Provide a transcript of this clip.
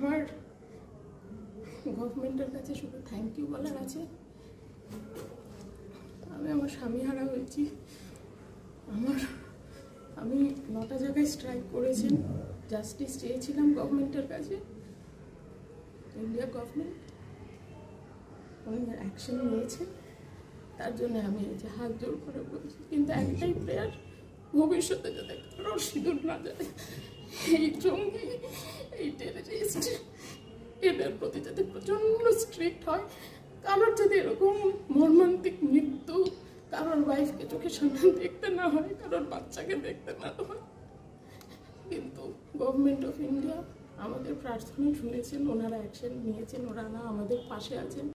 আমার গভর্নমেন্টের কাছে শুধু থ্যাংক ইউ বলার আছে। আমি আমার স্বামী হারা হয়েছি। আমি 9টা জায়গায় স্ট্রাইক করেছেন, জাস্টিস চেয়েছিলাম গভর্নমেন্টের কাছে। ইন্ডিয়া গভর্নমেন্ট উনি অ্যাকশন নিয়েছে, তার জন্য আমি এই যে হাত জোর করে বলছি। কিন্তু একটাই প্রেয়ার, ভবিষ্যতে যাতে কারোর সিঁদুর না যায়, এই জঙ্গি, এই টেররিস্ট, এদের প্রতি যাতে প্রচণ্ড স্ট্রিক্ট হয়। কারোর যদি এরকম মর্মান্তিক মৃত্যু, কারোর ওয়াইফকে চোখের সামনে দেখতে না হয়, কারোর বাচ্চাকে দেখতে না হয়। কিন্তু গভর্নমেন্ট অফ ইন্ডিয়া আমাদের প্রার্থনা শুনেছেন, ওনারা অ্যাকশন নিয়েছেন, ওনারা আমাদের পাশে আছেন।